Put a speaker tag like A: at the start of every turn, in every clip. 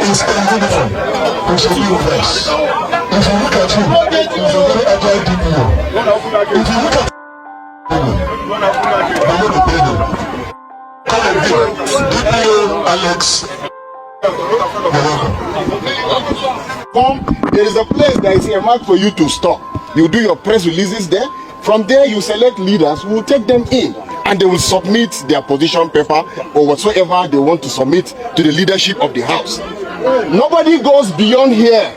A: is unbelievable. We should be with us. If you look at him, he's a very agile DPO. If you look at DPO Alex.
B: There is a place that is earmarked for you to stop. You do your press releases there. From there, you select leaders who will take them in, and they will submit their position paper or whatsoever they want to submit to the leadership of the house. Nobody goes beyond here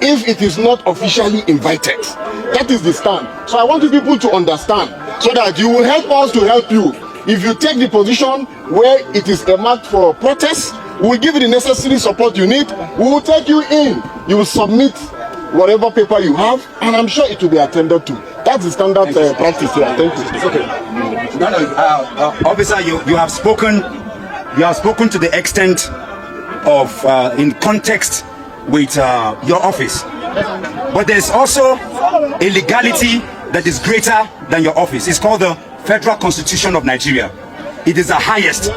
B: if it is not officially invited. That is the stand. So I want you people to understand, so that you will help us to help you. If you take the position where it is earmarked for protest, we will give you the necessary support you need. We will take you in. You will submit whatever paper you have, and I'm sure it will be attended to. That's the standard practice here. Thank you.
C: Okay. Officer, you have spoken. You have spoken to the extent of in context with your office, but there's also a legality that is greater than your office. It's called the Federal Constitution of Nigeria. It is the highest.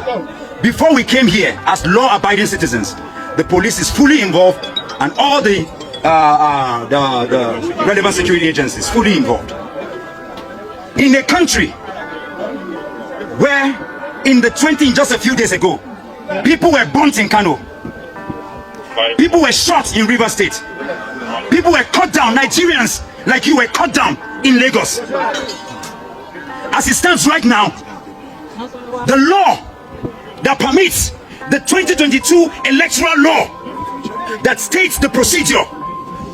C: Before we came here as law-abiding citizens, the police is fully involved, and all the relevant security agencies fully involved. In a country where just a few days ago, people were burnt in Kano, people were shot in River State, people were cut down, Nigerians like you were cut down in Lagos. As it stands right now, the law that permits the 2022 electoral law that states the procedure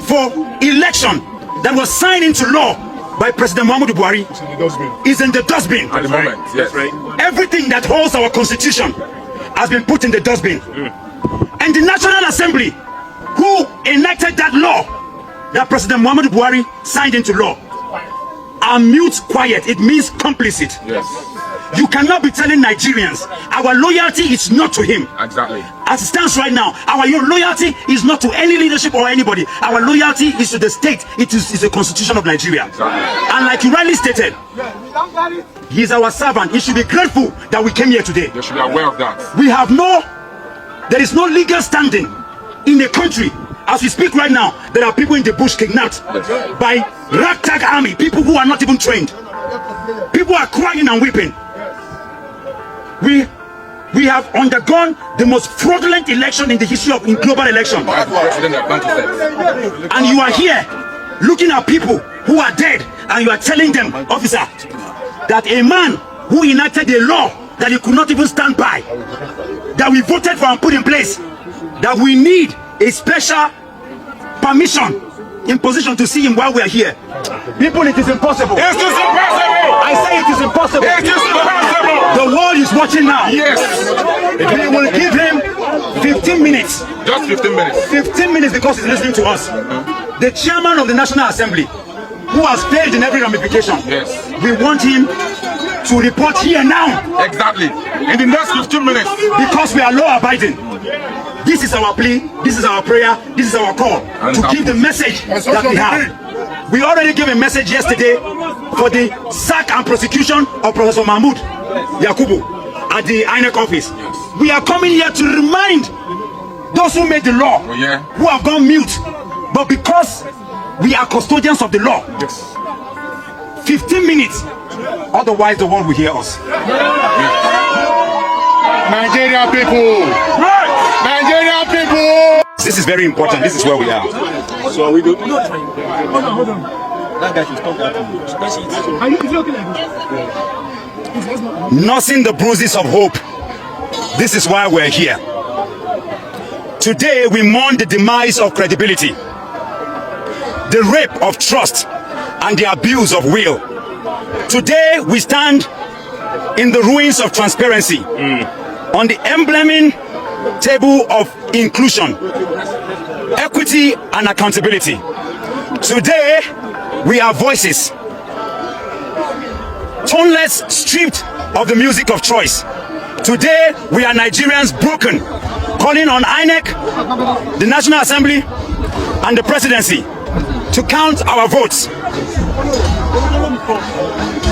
C: for election that was signed into law by President Muhammadu Buhari is in the dustbin.
D: At the moment, yes. Right.
C: Everything that holds our constitution has been put in the dustbin. And the National Assembly, who enacted that law that President Muhammadu Buhari signed into law, are mute quiet. It means complicit.
D: Yes.
C: You cannot be telling Nigerians our loyalty is not to him.
D: Exactly.
C: As it stands right now, our loyalty is not to any leadership or anybody. Our loyalty is to the state. It is the constitution of Nigeria.
D: Exactly.
C: And like you rightly stated, he is our servant. He should be grateful that we came here today.
D: They should be aware of that.
C: There is no legal standing in the country. As we speak right now, there are people in the bush kidnapped by ragtag army, people who are not even trained. People are crying and weeping. We have undergone the most fraudulent election in the history of global election. And you are here looking at people who are dead, and you are telling them, officer, that a man who enacted a law that he could not even stand by, that we voted for and put in place, that we need a special permission in position to see him while we are here. People, it is impossible.
D: It is impossible.
C: I say it is impossible.
D: It is impossible.
C: The world is watching now.
D: Yes.
C: We will give him 15 minutes.
D: Just 15 minutes.
C: 15 minutes because he's listening to us. The chairman of the National Assembly, who has failed in every ramification.
D: Yes.
C: We want him to report here now.
D: Exactly. In the next 15 minutes.
C: Because we are law-abiding. This is our plea, this is our prayer, this is our call to give the message that we have. We already gave a message yesterday for the sack and prosecution of Professor Mahmoud Yakubu at the INEC office. Yes. We are coming here to remind those who made the law, who have gone mute, but because we are custodians of the law.
D: Yes.
C: 15 minutes, otherwise the world will hear us.
B: Nigerian people! Nigerian people!
C: This is very important. This is where we are.
B: So are we good?
E: Hold on. That guy should stop that. Are you looking like this?
C: Nursing the bruises of hope. This is why we're here. Today we mourn the demise of credibility, the rape of trust, and the abuse of will. Today we stand in the ruins of transparency, on the emblemating table of inclusion, equity, and accountability. Today we are voices, toneless, stripped of the music of choice. Today we are Nigerians broken, calling on INEC, the National Assembly, and the Presidency to count our votes.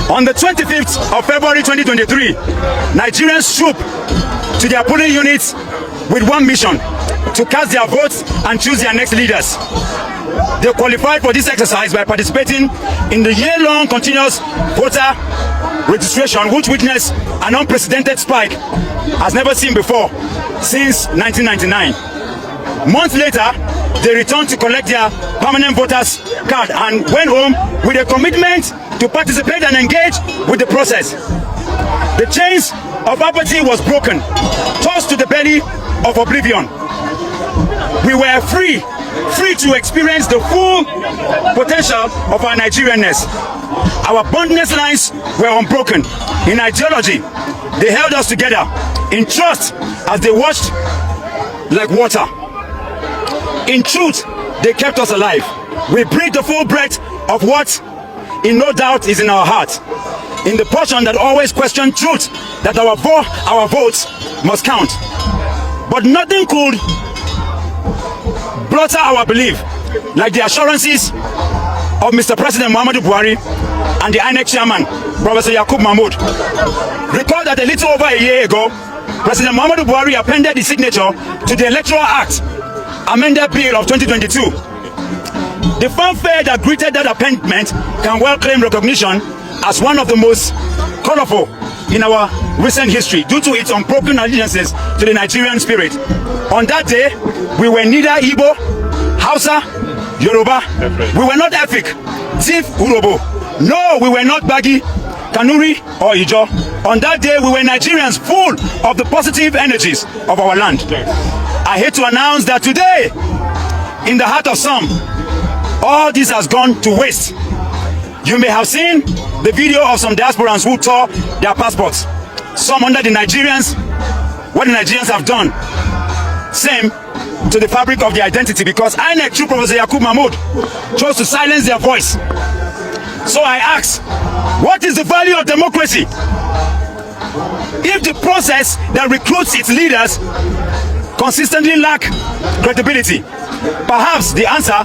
C: On the 25th of February 2023, Nigerians troop to their polling units with one mission: to cast their votes and choose their next leaders. They qualified for this exercise by participating in the year-long continuous voter registration, which witnessed an unprecedented spike as never seen before since 1999. Months later, they returned to collect their permanent voters card and went home with a commitment to participate and engage with the process. The chains of apathy was broken, tossed to the belly of oblivion. We were free to experience the full potential of our Nigerianness. Our bondness lines were unbroken. In ideology, they held us together. In trust, as they watched like water. In truth, they kept us alive. We breathed the full breath of what, in no doubt, is in our heart. In the portion that always questioned truth, that our votes must count. But nothing could blot out our belief, like the assurances of Mr. President Muhammadu Buhari and the INEC chairman, Professor Yakub Mahmood. Recall that a little over a year ago, President Muhammadu Buhari appended his signature to the Electoral Act, amended bill of 2022. The fanfare that greeted that amendment can well claim recognition as one of the most colorful in our recent history due to its unbroken allegiances to the Nigerian spirit. On that day, we were neither Igbo, Hausa, Yoruba. We were not Efik, Tiv, Urobo. No, we were not Bagi, Kanuri, or Ijo. On that day, we were Nigerians full of the positive energies of our land. I hate to announce that today, in the heart of some, all this has gone to waste. You may have seen the video of some diasporans who tore their passports. Some under the Nigerians, what the Nigerians have done. Same to the fabric of their identity, because INEC, through Professor Yakub Mahmood, chose to silence their voice. So I ask, what is the value of democracy if the process that recruits its leaders consistently lack credibility? Perhaps the answer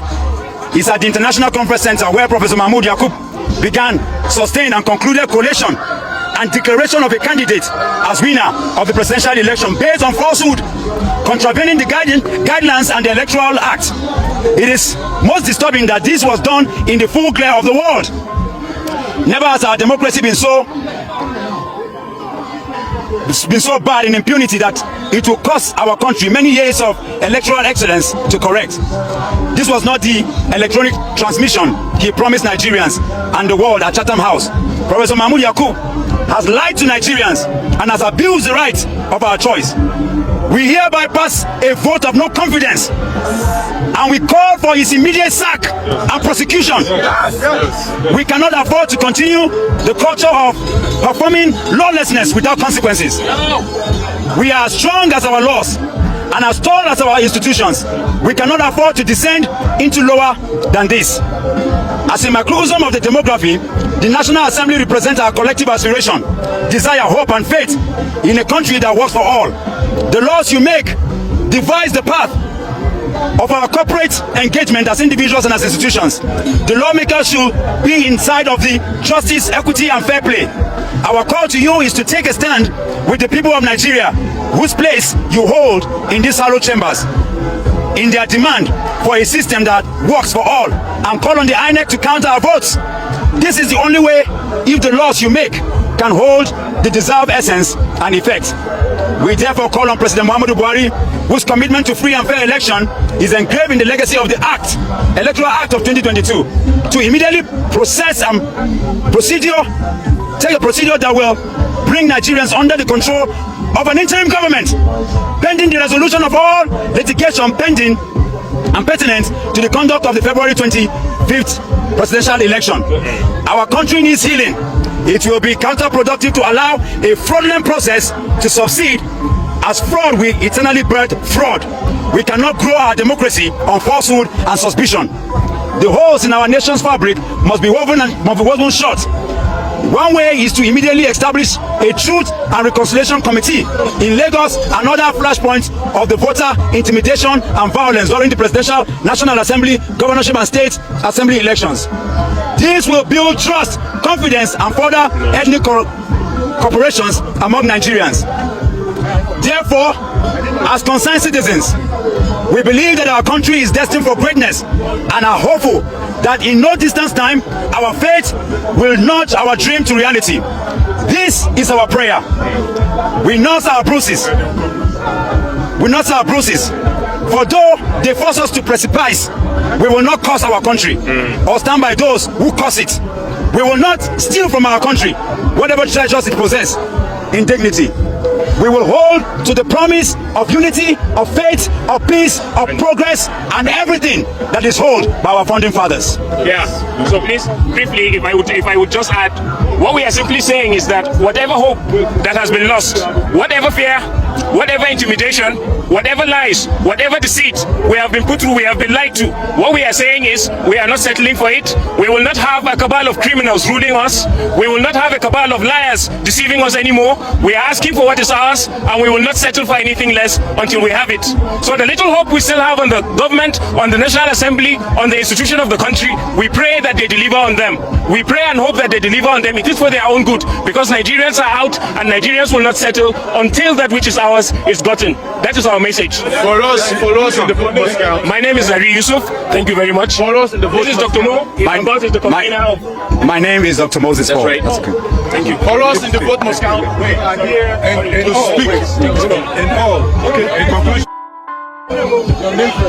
C: is at the International Conference Center, where Professor Mahmoud Yakub began, sustained and concluded collation and declaration of a candidate as winner of the presidential election based on falsehood, contravening the guidelines and the Electoral Act. It is most disturbing that this was done in the full glare of the world. Never has our democracy been so bad in impunity that it will cost our country many years of electoral excellence to correct. This was not the electronic transmission he promised Nigerians and the world at Chatham House. Professor Mahmoud Yakub has lied to Nigerians and has abused the right of our choice. We hereby pass a vote of no confidence and we call for his immediate sack and prosecution. We cannot afford to continue the culture of performing lawlessness without consequences. We are as strong as our laws and as tall as our institutions. We cannot afford to descend into lower than this. As a microcosm of the demography, the National Assembly represents our collective aspiration, desire, hope and faith in a country that works for all. The laws you make devise the path of our corporate engagement as individuals and as institutions. The lawmakers should be inside of the justice, equity and fair play. Our call to you is to take a stand with the people of Nigeria, whose place you hold in these hollow chambers, in their demand for a system that works for all, and call on the INEC to count our votes. This is the only way if the laws you make can hold the deserved essence and effect. We therefore call on President Muhammadu Buhari, whose commitment to free and fair election is engraved in the legacy of the Act, Electoral Act of 2022, to immediately take a procedure that will bring Nigerians under the control of an interim government, pending the resolution of all litigation pending and pertinent to the conduct of the February 25th presidential election. Our country needs healing. It will be counterproductive to allow a fraudulent process to succeed, as fraud will eternally birth fraud. We cannot grow our democracy on falsehood and suspicion. The holes in our nation's fabric must be woven shut. One way is to immediately establish a Truth and Reconciliation Committee in Lagos and other flashpoints of the voter intimidation and violence during the Presidential, National Assembly, Governorship and State Assembly elections. This will build trust, confidence and further ethnic cooperations among Nigerians. Therefore, as concerned citizens, We believe that our country is destined for greatness and are hopeful that in no distant time, our faith will nudge our dream to reality. This is our prayer. We nurse our bruises. For though they force us to precipice, we will not curse our country or stand by those who curse it. We will not steal from our country whatever treasures it possesses in dignity. We will hold to the promise of unity, of faith, of peace, of progress, and everything that is held by our founding fathers.
F: Yeah. So please, briefly, if I would just add, what we are simply saying is that whatever hope that has been lost, whatever fear, whatever intimidation, whatever lies, whatever deceit we have been put through, we have been lied to, what we are saying is we are not settling for it. We will not have a cabal of criminals ruling us. We will not have a cabal of liars deceiving us anymore. We are asking for what is ours, and we will not settle for anything less until we have it. So the little hope we still have on the government, on the National Assembly, on the institution of the country, we pray that they deliver on them. We pray and hope that they deliver on them. It is for their own good, because Nigerians are out and Nigerians will not settle until that which is ours is gotten. That is our message.
D: For us in the vote must count.
F: My name is Ari Yusuf. Thank you very much.
D: For us in the vote
F: This is
D: must
F: Dr. Mo.
D: count.
F: My boss is the convener of...
C: My name is Dr. Moses Paul.
F: Right. Thank you.
D: For us in the vote must count. We are here to speak. In all. Okay. In conclusion.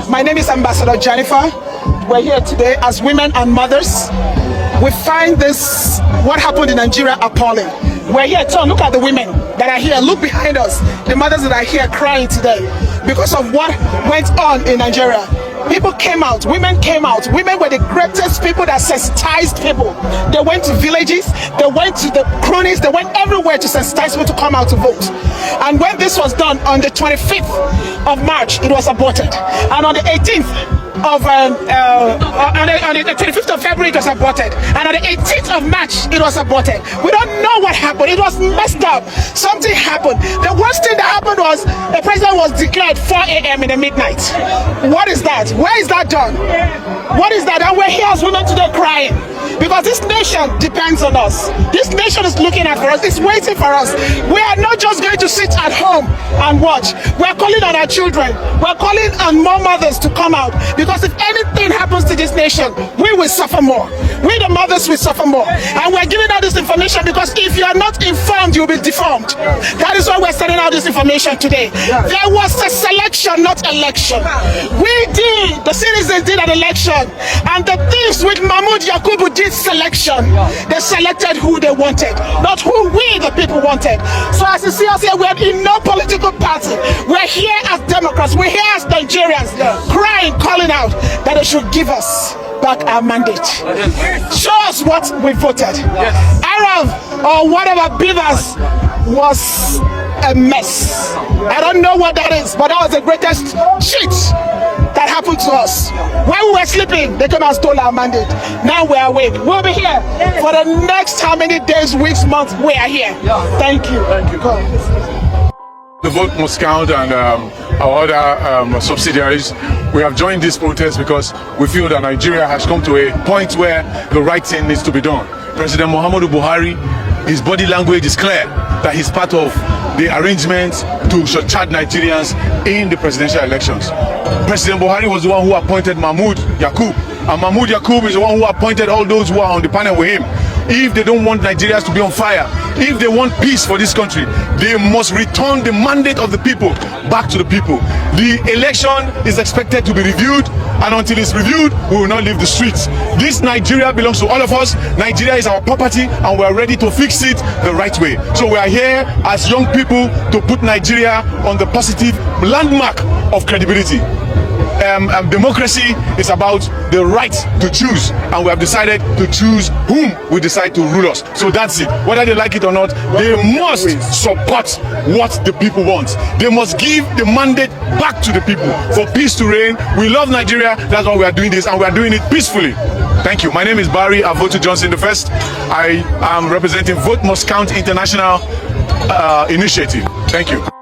G: My name is Ambassador Jennifer. We're here today as women and mothers. We find this, what happened in Nigeria, appalling. We're here to look at the women that are here. Look behind us, the mothers that are here crying today because of what went on in Nigeria. People came out, women came out. Women were the greatest people that sensitized people. They went to villages, they went to the cronies, they went everywhere to sensitize people to come out to vote. And when this was done on the 25th of March, it was aborted. And on the 18th of on the 25th of February, it was aborted, and on the 18th of March, it was aborted. We don't know what happened. It was messed up. Something happened. The worst thing that happened was the president was declared 4 a.m. in the midnight. What is that? Where is that done? What is that? And we're here as women today crying because this nation depends on us. This nation is looking at for us. It's waiting for us. We are not just going to sit at home and watch. We're calling on our children. We're calling on more mothers to come out, because if anything happens to this nation, we will suffer more. We the mothers will suffer more. And we're giving out this information because if you are not informed, you'll be deformed. That is why we're sending out this information today. There was a selection, not election. The citizens did an election, and the thieves with Mahmoud Yakubu did selection. They selected who they wanted, not who we the people wanted. So as you see us here, we're in no political party. We're here as Democrats, we're here as Nigerians, crying, calling out that they should give us back our mandate. Show us what we voted. Arab or whatever Beavers was a mess. I don't know what that is, but that was the greatest cheat that happened to us. When we were sleeping, they came and stole our mandate. Now we're awake. We'll be here for the next how many days, weeks, months. We are here. Thank you. Thank you.
D: The vote must count, and our other subsidiaries. We have joined this protest because we feel that Nigeria has come to a point where the right thing needs to be done. President Muhammadu Buhari, his body language is clear that he's part of the arrangement to surcharge Nigerians in the presidential elections. President Buhari was the one who appointed Mahmoud Yakub, and Mahmoud Yakub is the one who appointed all those who are on the panel with him. If they don't want Nigerians to be on fire, if they want peace for this country, they must return the mandate of the people back to the people. The election is expected to be reviewed, and until it's reviewed, we will not leave the streets. This Nigeria belongs to all of us. Nigeria is our property, and we are ready to fix it the right way. So we are here as young people to put Nigeria on the positive landmark of credibility. Democracy is about the right to choose, and we have decided to choose whom we decide to rule us. So that's it. Whether they like it or not, they must support what the people want. They must give the mandate back to the people for peace to reign. We love Nigeria. That's why we are doing this, and we are doing it peacefully. Thank you. My name is Barry Avotu Johnson I. I am representing Vote Must Count International Initiative. Thank you.